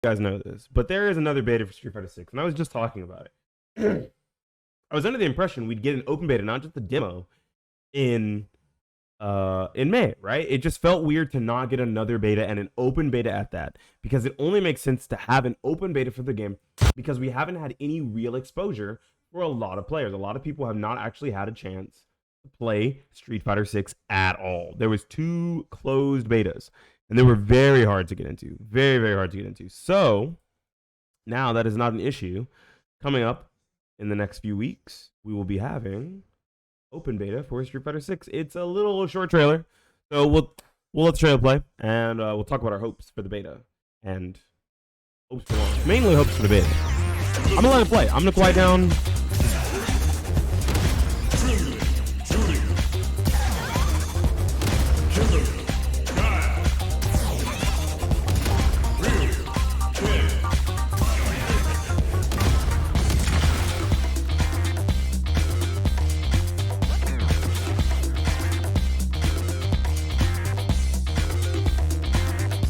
you guys know this, but there is another beta for Street Fighter 6, and I was just talking about it. I was under the impression we'd get an open beta, not just a demo, in May, right? It just felt weird to not get another beta and an open beta at that, because it only makes sense to have an open beta for the game because we haven't had any real exposure for a lot of players. A lot of people have not actually had a chance to play Street Fighter 6 at all. There was 2 closed betas, and they were very hard to get into. Very, very hard to get into. So now that is not an issue. Coming up in the next few weeks, we will be having open beta for Street Fighter 6. It's a little short trailer, so we'll let the trailer play, and we'll talk about our hopes for the beta and hopes for launch. Mainly hopes for the beta. I'm gonna let it play. I'm gonna quiet down.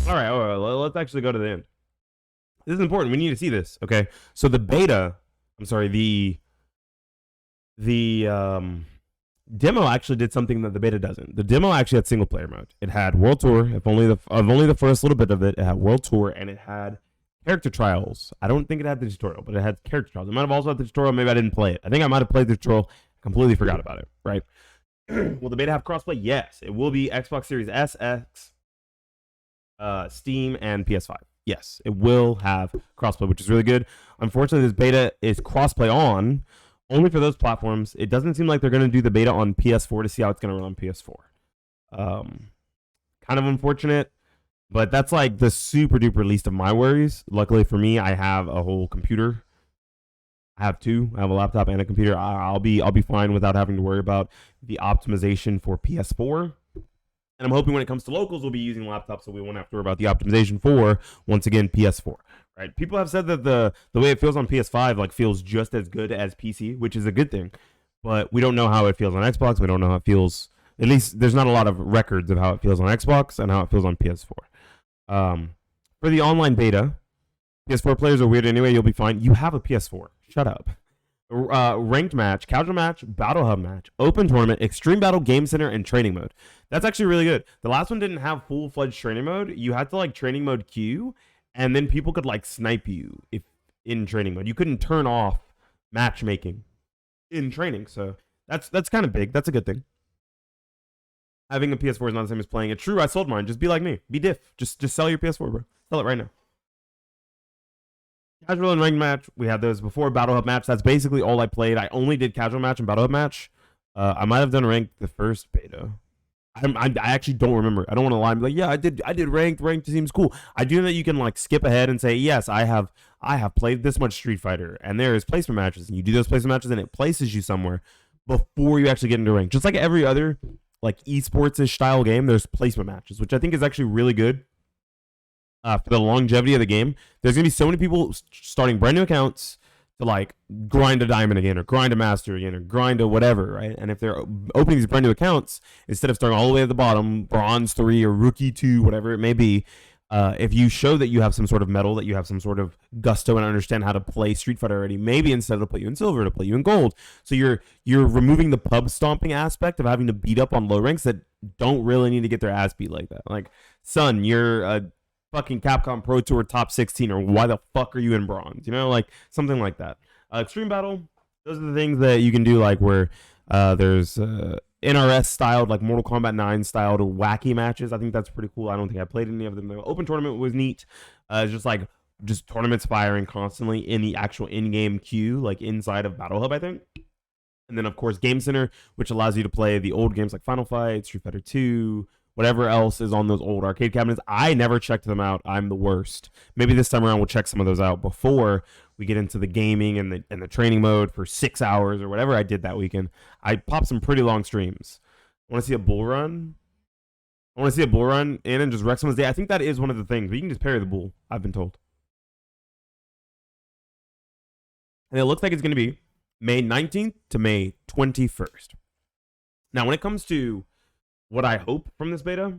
All right, let's actually go to the end. This is important. We need to see this, okay? So the beta, I'm sorry, the demo actually did something that the beta doesn't. The demo actually had single player mode. It had World Tour, if only the first little bit of it. It had World Tour, and it had character trials. I don't think it had the tutorial, but it had character trials. It might have also had the tutorial. Maybe I didn't play it. I think I might have played the tutorial. Completely forgot about it, right? Will the beta have crossplay? Yes. It will be Xbox Series S, X, Steam, and PS5. Yes, it will have crossplay, which is really good. Unfortunately, this beta is crossplay on only for those platforms. It doesn't seem like they're going to do the beta on PS4 to see how it's going to run on PS4. Kind of unfortunate, but that's like the super duper least of my worries. Luckily for me, I have a whole computer. I have 2. I have a laptop and a computer. I'll be fine without having to worry about the optimization for PS4. And I'm hoping when it comes to locals, we'll be using laptops, so we won't have to worry about the optimization for, once again, PS4. Right? People have said that the way it feels on PS5 like feels just as good as PC, which is a good thing. But we don't know how it feels on Xbox. We don't know how it feels. At least there's not a lot of records of how it feels on Xbox and how it feels on PS4. For the online beta, PS4 players are weird anyway. You'll be fine. You have a PS4. Shut up. Ranked match, casual match, battle hub match, open tournament, extreme battle, game center, and training mode. That's actually really good. The last one didn't have full-fledged training mode. You had to like training mode queue, and then people could like snipe you if in training mode. You couldn't turn off matchmaking in training, so that's kind of big. That's a good thing. Having a PS4 is not the same as playing it. True, I sold mine. Just be like me. Be diff. Just sell your PS4, bro. Sell it right now. Casual and ranked match, we had those before. Battle hub match, that's basically all I played. I only did casual match and battle hub match. I might have done ranked the first beta. I actually don't remember. I don't want to lie and be like, yeah, I did ranked. Ranked seems cool. I do know that you can like skip ahead and say, yes, I have played this much Street Fighter, and there is placement matches, and you do those placement matches, and it places you somewhere before you actually get into ranked. Just like every other like esports-ish style game, there's placement matches, which I think is actually really good. For the longevity of the game, there's gonna be so many people starting brand new accounts to like grind a diamond again, or grind a master again, or grind a whatever, right? And if they're opening these brand new accounts, instead of starting all the way at the bottom, bronze 3 or rookie 2, whatever it may be, if you show that you have some sort of medal, that you have some sort of gusto and understand how to play Street Fighter already, maybe instead of put you in silver, to put you in gold. So you're removing the pub stomping aspect of having to beat up on low ranks that don't really need to get their ass beat like that. Like, son, you're a fucking Capcom Pro Tour top 16, or why the fuck are you in bronze? You know, like something like that. Extreme Battle, those are the things that you can do, like where there's NRS styled, like Mortal Kombat 9 styled wacky matches. I think that's pretty cool. I don't think I played any of them. The open tournament was neat. It's just tournaments firing constantly in the actual in-game queue, like inside of Battle Hub, I think. And then, of course, Game Center, which allows you to play the old games like Final Fight, Street Fighter 2, whatever else is on those old arcade cabinets. I never checked them out. I'm the worst. Maybe this time around we'll check some of those out before we get into the gaming and the training mode for 6 hours or whatever I did that weekend. I popped some pretty long streams. I want to see a bull run. I want to see a bull run in and just wreck someone's day. I think that is one of the things. But you can just parry the bull, I've been told. And it looks like it's going to be May 19th to May 21st. Now, when it comes to what I hope from this beta,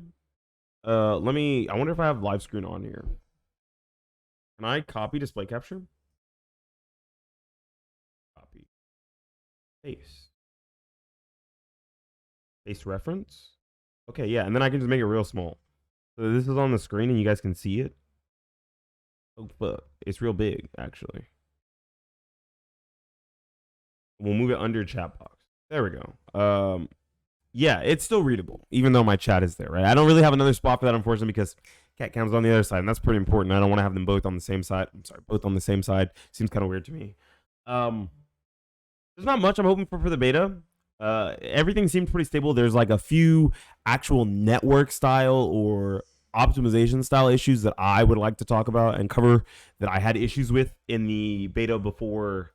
I wonder if I have live screen on here. Can I copy display capture? Copy. Paste. Paste reference. Okay, yeah, and then I can just make it real small. So this is on the screen and you guys can see it. Oh, but it's real big, actually. We'll move it under chat box. There we go. Yeah, it's still readable, even though my chat is there, right? I don't really have another spot for that, unfortunately, because cat cam's on the other side, and that's pretty important. I don't want to have them both on the same side. I'm sorry, both on the same side. Seems kind of weird to me. There's not much I'm hoping for the beta. Everything seemed pretty stable. There's like a few actual network style or optimization style issues that I would like to talk about and cover that I had issues with in the beta before.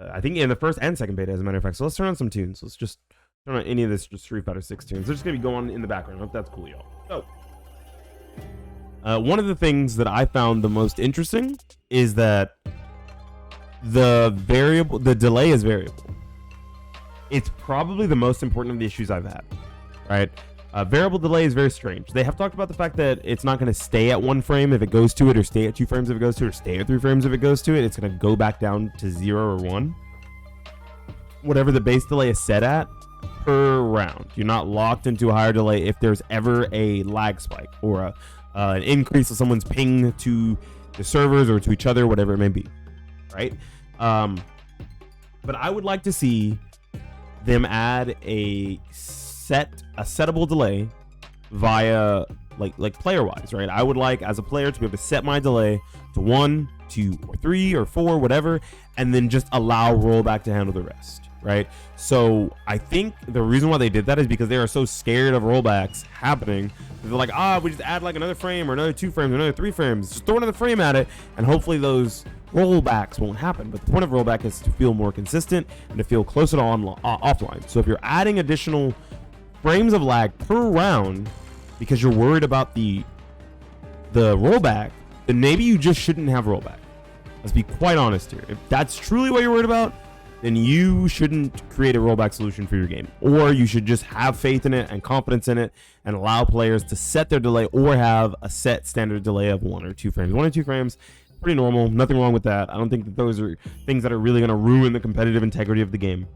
I think in the first and second beta, as a matter of fact. So let's turn on some tunes. Let's just turn on any of this Street Fighter 6 tunes. They're just gonna be going in the background. I hope that's cool, y'all. So, one of the things that I found the most interesting is that the delay is variable. It's probably the most important of the issues I've had, right? Variable delay is very strange. They have talked about the fact that it's not going to stay at 1 frame if it goes to it, or stay at 2 frames if it goes to it, or stay at 3 frames if it goes to it. It's going to go back down to 0 or 1. Whatever the base delay is set at per round. You're not locked into a higher delay if there's ever a lag spike or an increase of someone's ping to the servers or to each other, whatever it may be, right? But I would like to see them add a settable delay via like player wise, right? I would like as a player to be able to set my delay to 1, 2, or 3 or 4, whatever, and then just allow rollback to handle the rest, right? So I think the reason why they did that is because they are so scared of rollbacks happening. They're like, we just add like another frame or another 2 frames or another 3 frames, just throw another frame at it, and hopefully those rollbacks won't happen. But the point of rollback is to feel more consistent and to feel closer to offline. So if you're adding additional frames of lag per round because you're worried about the rollback, then maybe you just shouldn't have rollback. Let's be quite honest here. If that's truly what you're worried about, then you shouldn't create a rollback solution for your game. Or you should just have faith in it and confidence in it and allow players to set their delay or have a set standard delay of 1 or 2 frames. 1 or 2 frames, pretty normal. Nothing wrong with that. I don't think that those are things that are really going to ruin the competitive integrity of the game.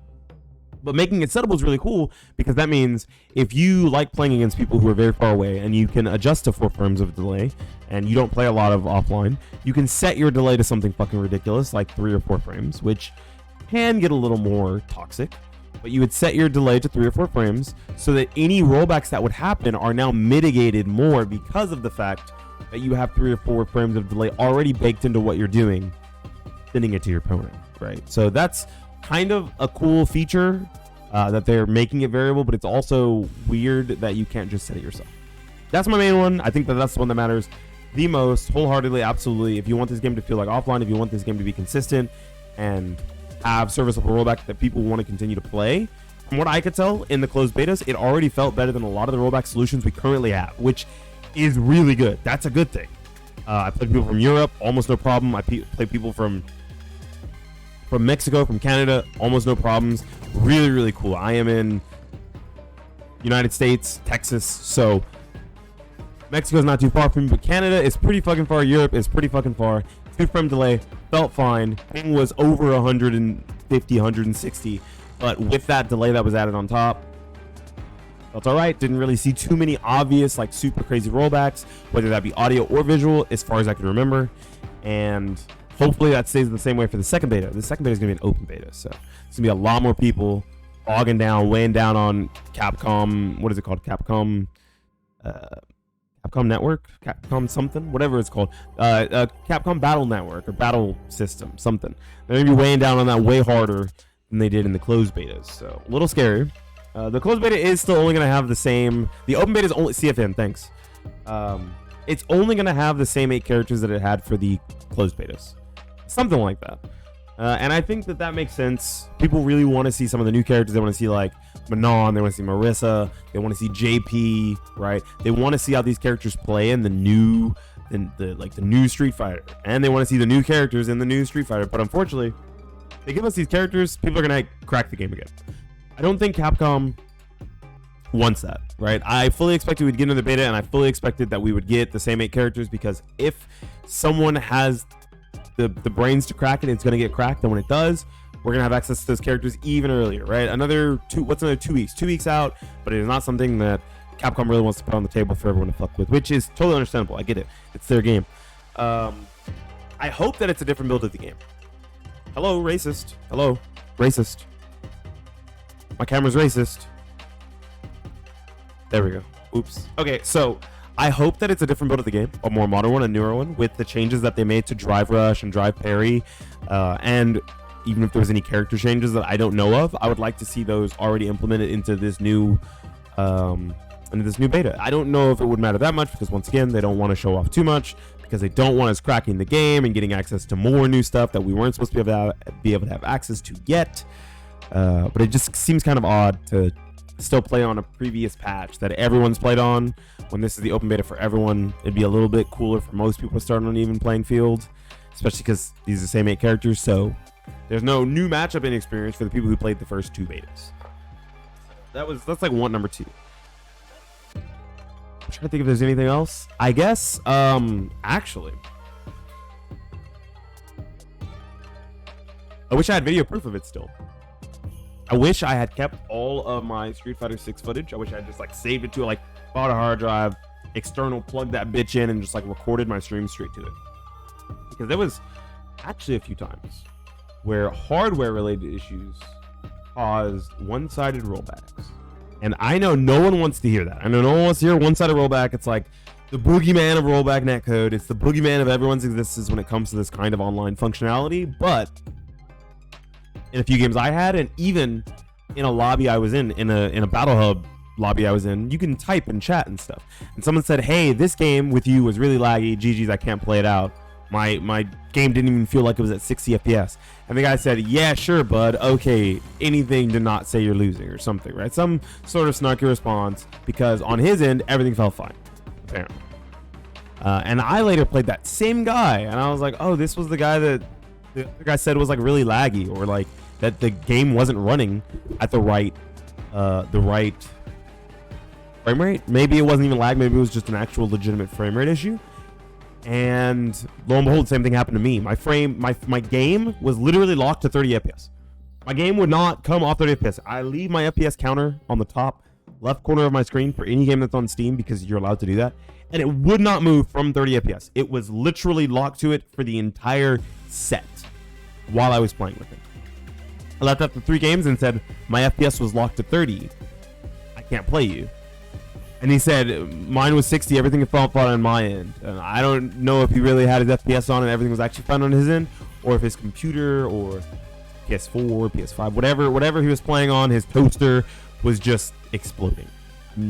But making it settable is really cool because that means if you like playing against people who are very far away and you can adjust to 4 frames of delay and you don't play a lot of offline, you can set your delay to something fucking ridiculous like 3 or 4 frames, which can get a little more toxic. But you would set your delay to 3 or 4 frames so that any rollbacks that would happen are now mitigated more because of the fact that you have 3 or 4 frames of delay already baked into what you're doing, sending it to your opponent, right? So that's kind of a cool feature that they're making it variable, but it's also weird that you can't just set it yourself. That's my main one. I think that that's the one that matters the most, wholeheartedly, absolutely. If you want this game to feel like offline, if you want this game to be consistent and have serviceable rollback that people want to continue to play, from what I could tell in the closed betas, it already felt better than a lot of the rollback solutions we currently have, which is really good. That's a good thing. I played people from Europe, almost no problem. I played people from Mexico, from Canada, almost no problems. Really, really cool. I am in United States, Texas, so Mexico's not too far from me, but Canada is pretty fucking far. Europe is pretty fucking far. 2 frame delay, felt fine. Ping was over 150, 160, but with that delay that was added on top, felt all right. Didn't really see too many obvious, like super crazy rollbacks, whether that be audio or visual, as far as I can remember. And hopefully that stays the same way for the second beta. The second beta is going to be an open beta, so it's going to be a lot more people bogging down, weighing down on Capcom. What is it called? Capcom Network? Capcom something? Whatever it's called. Capcom Battle Network or Battle System, something. They're going to be weighing down on that way harder than they did in the closed betas, so a little scary. The closed beta is still only going to have the same. The open beta is only CFN. Thanks. It's only going to have the same 8 characters that it had for the closed betas. Something like that. And I think that makes sense. People really want to see some of the new characters. They want to see like Manon. They want to see Marissa. They want to see JP, right? They want to see how these characters play in the new Street Fighter. And they want to see the new characters in the new Street Fighter. But unfortunately, they give us these characters, people are going to crack the game again. I don't think Capcom once that, right? I fully expected we'd get into the beta, and I fully expected that we would get the same 8 characters, because if someone has the brains to crack it, it's going to get cracked. And when it does, we're going to have access to those characters even earlier, right? What's another 2 weeks? 2 weeks out, but it is not something that Capcom really wants to put on the table for everyone to fuck with, which is totally understandable. I get it. It's their game. I hope that it's a different build of the game. Hello, racist. Hello, racist. My camera's racist. There we go. Oops. Okay, so I hope that it's a different build of the game, a more modern one, a newer one, with the changes that they made to Drive Rush and Drive Parry, and even if there's any character changes that I don't know of, I would like to see those already implemented into this new beta. I don't know if it would matter that much, because once again, they don't want to show off too much, because they don't want us cracking the game and getting access to more new stuff that we weren't supposed to be able to have access to yet. But it just seems kind of odd to still play on a previous patch that everyone's played on when this is the open beta for everyone. It'd be a little bit cooler for most people to start on an even playing field, especially because these are the same 8 characters, so there's no new matchup inexperience for the people who played the first 2 betas. That's like number 2. I'm trying to think if there's anything else. I guess, actually, I wish I had video proof of it still. I wish I had kept all of my Street Fighter 6 footage. I wish I had just like saved it to bought a hard drive, external, plugged that bitch in, and just like recorded my stream straight to it. Because there was actually a few times where hardware related issues caused one-sided rollbacks. And I know no one wants to hear that. I know no one wants to hear one-sided rollback. It's like the boogeyman of rollback netcode. It's the boogeyman of everyone's existence when it comes to this kind of online functionality. But in a few games I had, and even in a lobby I was in a Battle Hub lobby I was in, you can type and chat and stuff. And someone said, "Hey, this game with you was really laggy. GG's, I can't play it out. My game didn't even feel like it was at 60 FPS." And the guy said, "Yeah, sure, bud. Okay, anything to not say you're losing," or something, right? Some sort of snarky response, because on his end, everything felt fine, apparently. And I later played that same guy, and I was like, "Oh, this was the guy that the other guy said was like really laggy, or like that the game wasn't running at the right frame rate. Maybe it wasn't even lag. Maybe it was just an actual legitimate frame rate issue." And lo and behold, same thing happened to me. My game was literally locked to 30 FPS. My game would not come off 30 FPS. I leave my FPS counter on the top left corner of my screen for any game that's on Steam, because you're allowed to do that, and it would not move from 30 FPS. It was literally locked to it for the entire set while I was playing with it. I left after 3 games and said, "My FPS was locked to 30. I can't play you." And he said, "Mine was 60. Everything felt fine on my end." And I don't know if he really had his FPS on and everything was actually fine on his end, or if his computer or PS4, PS5, whatever he was playing on, his toaster was just exploding.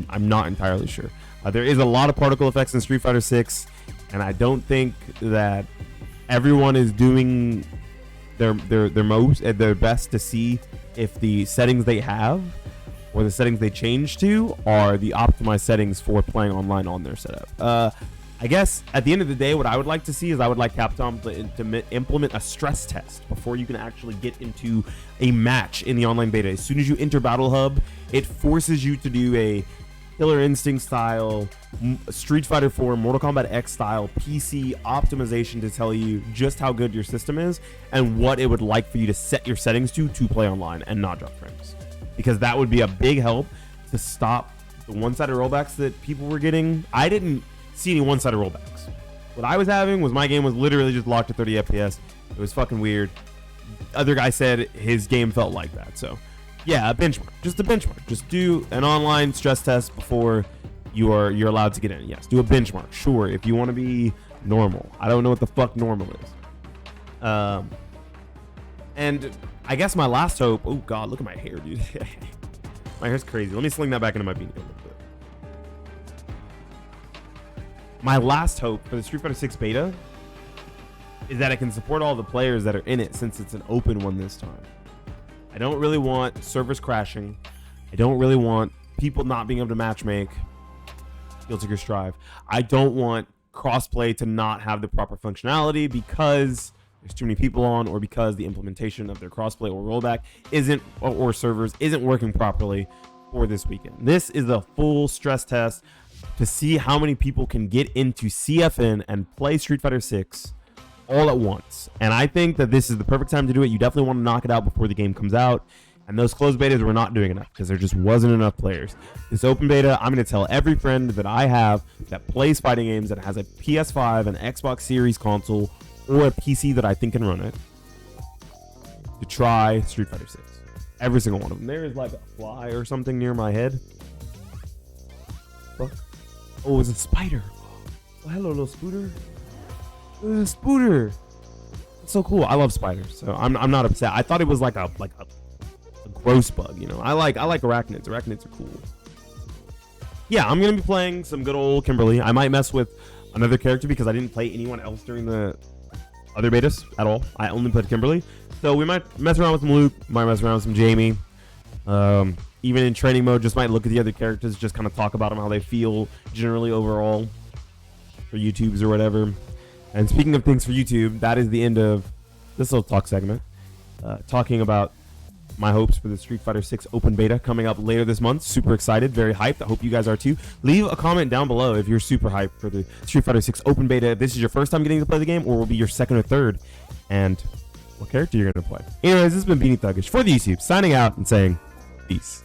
I'm not entirely sure. There is a lot of particle effects in Street Fighter 6, and I don't think that everyone is doing their best to see if the settings they have or the settings they change to are the optimized settings for playing online on their setup. I guess at the end of the day, what I would like to see is I would like Capcom to implement a stress test before you can actually get into a match in the online beta. As soon as you enter Battle Hub, it forces you to do a Killer Instinct style, Street Fighter 4, Mortal Kombat X style PC optimization to tell you just how good your system is and what it would like for you to set your settings to play online and not drop frames. Because that would be a big help to stop the one-sided rollbacks that people were getting. I didn't see any one-sided rollbacks. What I was having was my game was literally just locked to 30 FPS. It was fucking weird. Other guy said his game felt like that. So yeah, a benchmark. Just a benchmark. Just do an online stress test before you're allowed to get in. Yes, do a benchmark. Sure, if you want to be normal. I don't know what the fuck normal is. And I guess my last hope. Oh god, look at my hair, dude. My hair's crazy. Let me sling that back into my beanie a little bit. My last hope for the Street Fighter 6 beta is that it can support all the players that are in it, since it's an open one this time. I don't really want servers crashing. I don't really want people not being able to matchmake. Guilty Strive. I don't want crossplay to not have the proper functionality because there's too many people on, or because the implementation of their crossplay or rollback isn't, or servers isn't working properly for this weekend. This is a full stress test to see how many people can get into CFN and play Street Fighter 6 all at once. And I think that this is the perfect time to do it. You definitely want to knock it out before the game comes out. And those closed betas were not doing enough because there just wasn't enough players. This open beta, I'm going to tell every friend that I have that plays fighting games, that has a PS5, an Xbox Series console, or a PC that I think can run it, to try Street Fighter 6. Every single one of them. There is like a fly or something near my head. Fuck. Oh, it's a spider. Oh, hello, little Spooter. It's a Spooter. It's so cool. I love spiders, so I'm not upset. I thought it was like a gross bug, you know. I like arachnids. Arachnids are cool. Yeah, I'm gonna be playing some good old Kimberly. I might mess with another character because I didn't play anyone else during the other betas at all. I only played Kimberly, so we might mess around with some Luke, might mess around with some Jamie. Even in training mode, just might look at the other characters, just kind of talk about them, how they feel generally overall for YouTubes or whatever. And speaking of things for YouTube, that is the end of this little talk segment, talking about my hopes for the Street Fighter 6 open beta coming up later this month. Super excited, very hyped. I hope you guys are too. Leave a comment down below if you're super hyped for the Street Fighter 6 open beta. If this is your first time getting to play the game, or will be your second or third, and what character you're going to play. Anyways, this has been Beanie Thuggish for the YouTube, signing out and saying peace.